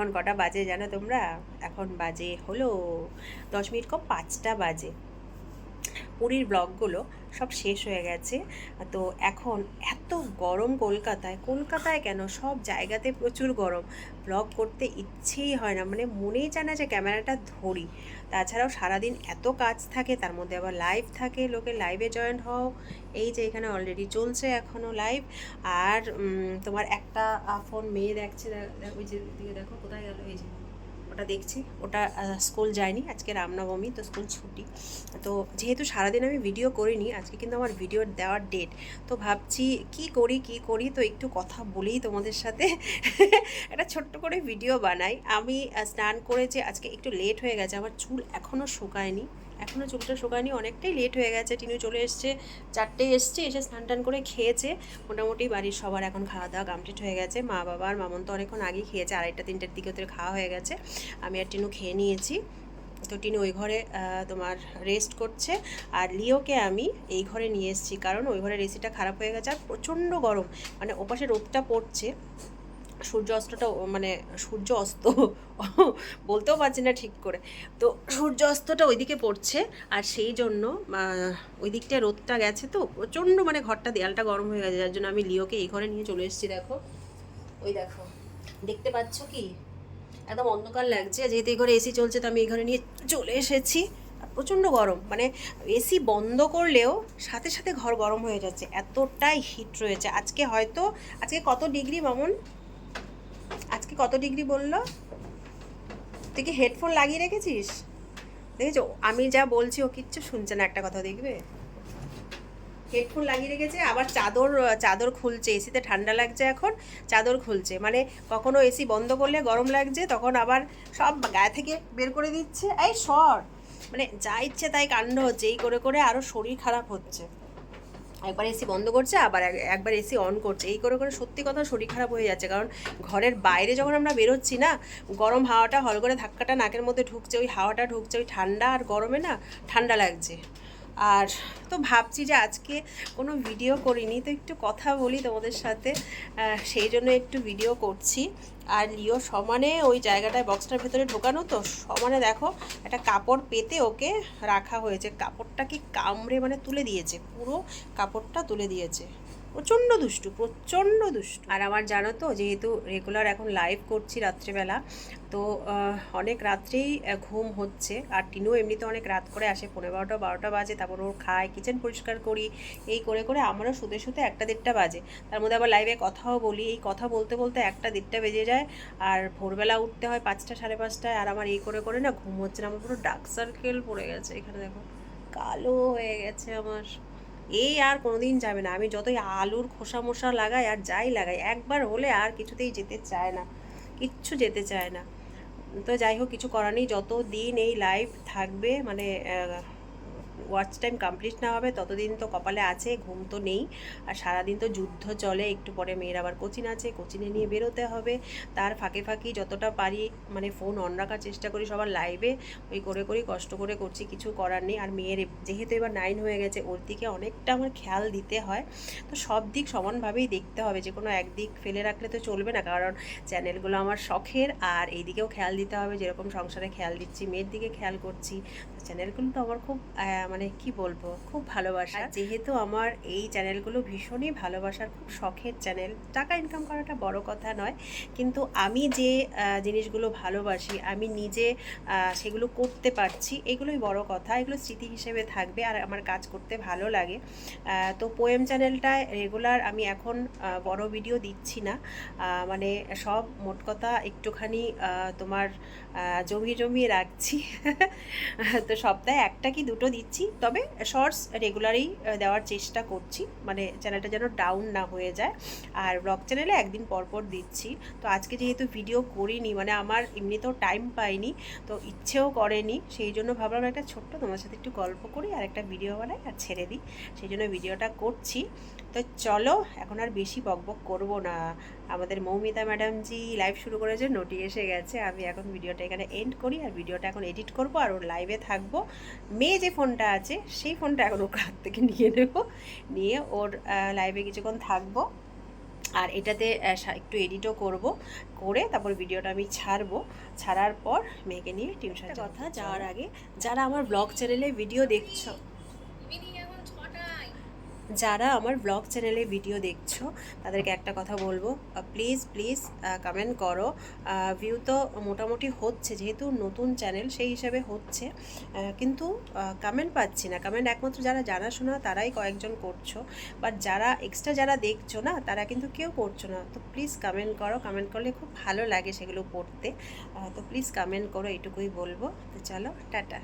এখন কটা বাজে জানো তোমরা? এখন বাজে হলো 10 মিনিট কম 5টা বাজে। পুরীর ব্লগগুলো সব শেষ হয়ে গেছে। তো এখন এত গরম কলকাতায়, কলকাতায় কেন সব জায়গাতে প্রচুর গরম, ব্লগ করতে ইচ্ছেই হয় না, মানে মনেই চায় না যে ক্যামেরাটা ধরি। তাছাড়াও সারাদিন এত কাজ থাকে, তার মধ্যে আবার লাইভ থাকে, লোকে লাইভে জয়েন হও। এই যে এখানে অলরেডি চলছে এখনও লাইভ। আর তোমার একটা ফোন মেয়ে দেখছে, ওই যে দিকে দেখো কোথায় গেল, এই যে ওটা দেখছি, ওটা স্কুল যায়নি, আজকে রামনবমী তো স্কুল ছুটি। তো যেহেতু সারাদিন আমি ভিডিও করিনি, আজকে কিন্তু আমার ভিডিও দেওয়ার ডেট। তো ভাবছি কি করি, তো একটু কথা বলেই তোমাদের সাথে একটা ছোট্ট করে ভিডিও বানাই। আমি স্নান করে যে আজকে একটু লেট হয়ে গেছে, আমার চুল এখনও শুকায়নি, এখনও চুলটা শুকায়নি, অনেকটাই লেট হয়ে গেছে। টিনু চলে এসছে, 4টে এসছে, এসে স্নান টান করে খেয়েছে। মোটামুটি বাড়ির সবার এখন খাওয়া দাওয়া কমপ্লিট হয়ে গেছে। মা বাবা আর মামন তো অনেকক্ষণ আগেই খেয়েছে, 2:30-3টের দিকে ওদের খাওয়া হয়ে গেছে। আমি আর টিনু খেয়ে নিয়েছি। তো টিনু ওই ঘরে তোমার রেস্ট করছে, আর লিওকে আমি এই ঘরে নিয়ে এসেছি, কারণ ওই ঘরের এসিটা খারাপ হয়ে গেছে আর প্রচণ্ড গরম, মানে ওপাশে রোদটা পড়ছে, সূর্য অস্তটা মানে সূর্য অস্ত বলতেও পারছি না ঠিক করে। তো সূর্য অস্তটা ওইদিকে পড়ছে, আর সেই জন্য ওই দিকটায় রোদটা গেছে, তো প্রচণ্ড মানে ঘরটা দেয়ালটা গরম হয়ে গেছে, যার জন্য আমি লিওকে এই ঘরে নিয়ে চলে এসেছি। দেখো, ওই দেখো, দেখতে পাচ্ছ কি, একদম অন্ধকার লাগছে, যেহেতু এই ঘরে এসি চলছে তো আমি এই ঘরে নিয়ে চলে এসেছি। আর প্রচণ্ড গরম, মানে এসি বন্ধ করলেও সাথে সাথে ঘর গরম হয়ে যাচ্ছে, এতটাই হিট রয়েছে। আজকে কত ডিগ্রি মামুন? আজকে কত ডিগ্রি বললো? তুই কি হেডফোন লাগিয়ে রেখেছিস? দেখেছো আমি যা বলছি ও কিচ্ছু শুনছে না, একটা কথা দেখবে, হেডফোন লাগিয়ে রেখেছে, আবার চাদর চাদর খুলছে, এসিতে ঠান্ডা লাগছে এখন, চাদর খুলছে, মানে কখনো এসি বন্ধ করলে গরম লাগছে, তখন আবার সব গায়ে থেকে বের করে দিচ্ছে, এই সর, মানে যা ইচ্ছে তাই কাণ্ড হচ্ছে, এই করে করে আরও শরীর খারাপ হচ্ছে। একবার এসি বন্ধ করছে, আবার একবার এসি অন করছে, এই করে করে সত্যি কথা শরীর খারাপ হয়ে যাচ্ছে। কারণ ঘরের বাইরে যখন আমরা বেরোচ্ছি না, গরম হাওয়াটা হল করে ধাক্কাটা নাকের মধ্যে ঢুকছে, ওই হাওয়াটা ঢুকছে, ওই ঠান্ডা আর গরমে না ঠান্ডা লাগছে। আর তো ভাবছি যে আজকে কোনো ভিডিও করিনি, তো একটু কথা বলি তোমাদের সাথে, সেই জন্য একটু ভিডিও করছি। আর লিও সমানে ওই জায়গাটায় বক্সটার ভেতরে ঢোকানো, তো সমানে দেখো একটা কাপড় পেতে ওকে রাখা হয়েছে, কাপড়টা কি কামড়ে মানে তুলে দিয়েছে, পুরো কাপড়টা তুলে দিয়েছে। প্রচণ্ড দুষ্টু, প্রচণ্ড দুষ্টু। আর আমার জানো তো, যেহেতু রেগুলার এখন লাইভ করছি রাত্রেবেলা, তো অনেক রাত্রেই ঘুম হচ্ছে। আর টিনু এমনিতে অনেক রাত করে আসে, 11:30-12টা বাজে, তারপর ওর খায়, কিচেন পরিষ্কার করি, এই করে করে আমারও শুতে শুতে 1-1:30 বাজে। তার মধ্যে আবার লাইভে কথাও বলি, এই কথা বলতে বলতে 1-1:30 বেজে যায়। আর ভোরবেলা উঠতে হয় 5টা 5:30টায়, আর আমার এই করে করে না ঘুম হচ্ছে না, আমার পুরো ডার্ক সার্কেল পড়ে গেছে, এখানে দেখো কালো হয়ে গেছে আমার। এই আর কোনোদিন যাবে না, আমি যতই আলুর খোসা মোসা লাগাই আর যাই লাগাই, একবার হলে আর কিছুতেই যেতে চায় না, কিচ্ছু যেতে চায় না। তো যাই হোক, কিছু করার নেই, যত দিন এই লাইভ থাকবে, মানে ওয়াচ টাইম কমপ্লিট না হবে ততদিন তো কপালে আছে, ঘুম তো নেই। আর সারাদিন তো যুদ্ধ চলে, একটু পরে মেয়ের আবার কোচিং আছে, কোচিংয়ে নিয়ে বেরোতে হবে। তার ফাঁকে ফাঁকি যতটা পারি মানে ফোন অন রাখার চেষ্টা করি, সবার লাইভে ওই করে করেই কষ্ট করে করছি, কিছু করার নেই। আর মেয়ের যেহেতু এবার 9 হয়ে গেছে, ওর দিকে অনেকটা আমার খেয়াল দিতে হয়। তো সব দিক সমানভাবেই দেখতে হবে, যে কোনো একদিক ফেলে রাখলে তো চলবে না, কারণ চ্যানেলগুলো আমার শখের, আর এই দিকেও খেয়াল দিতে হবে, যেরকম সংসারে খেয়াল দিচ্ছি, মেয়ের দিকে খেয়াল করছি। চ্যানেলগুলো তো আমার খুব মানে কি বলবো, খুব ভালোবাসা। যেহেতু আমার এই চ্যানেলগুলো ভীষণই ভালোবাসার, খুব শখের চ্যানেল, টাকা ইনকাম করাটা বড় কথা নয়, কিন্তু আমি যে জিনিসগুলো ভালোবাসি, আমি নিজে সেগুলো করতে পারছি, এগুলোই বড় কথা, এগুলো স্মৃতি হিসেবে থাকবে, আর আমার কাজ করতে ভালো লাগে। তো পোয়েম চ্যানেলটায় রেগুলার আমি এখন বড় ভিডিও দিচ্ছি না, মানে সব মোট কথা একটুখানি তোমার জমিয়ে রাখছি তো সপ্তাহে 1টা কি 2টো দিচ্ছি, তবে শর্টস রেগুলারই দেওয়ার চেষ্টা করছি, মানে চ্যানেলটা যেন ডাউন না হয়ে যায়। আর ব্লগ চ্যানেলে একদিন পর পর দিচ্ছি। তো আজকে যেহেতু ভিডিও করিনি, মানে আমার এমনিতেও টাইম পাইনি, তো ইচ্ছেও করেনি, সেই জন্য ভাবলাম একটা ছোট্ট তোমার সাথে একটু গল্প করি, আর একটা ভিডিও বানাই আর ছেড়ে দিই, সেই জন্য ভিডিওটা করছি। তো চলো, এখন আর বেশি বকবক করব না। আমাদের মৌমিতা ম্যাডামজি লাইভ শুরু করেছে, নোটি এসে গেছে, আমি এখন ভিডিওটা এখানে এন্ড করি, আর ভিডিওটা এখন এডিট করব, আর ওর লাইভে থাকবো। মেয়ে যে ফোনটা আছে সেই ফোনটা এখন ওর হাত থেকে নিয়ে নেব, নিয়ে ওর লাইভে কিছুক্ষণ থাকবো। আর এটাতে একটু এডিটও করব, করে তারপর ভিডিওটা আমি ছাড়বো। ছাড়ার পর মেয়েকে নিয়ে টিউশন কথা যাওয়ার আগে, যারা আমার ব্লগ চ্যানেলে ভিডিও দেখছো, যারা আমার ব্লগ চ্যানেলে ভিডিও দেখছো তাদেরকে একটা কথা বলবো, প্লিজ প্লিজ কমেন্ট করো। ভিউ তো মোটামুটি হচ্ছে, যেহেতু নতুন চ্যানেল সেই হিসাবে হচ্ছে, কিন্তু কমেন্ট পাচ্ছি না। কমেন্ট একমাত্র যারা জানাশোনা তারাই কয়েকজন করছো, বাট যারা এক্সট্রা যারা দেখছো না তারা কিন্তু কেউ করছো না। তো প্লিজ কমেন্ট করো, কমেন্ট করলে খুব ভালো লাগে সেগুলো পড়তে। তো প্লিজ কমেন্ট করো, এটুকুই বলবো। তো চলো, টাটা।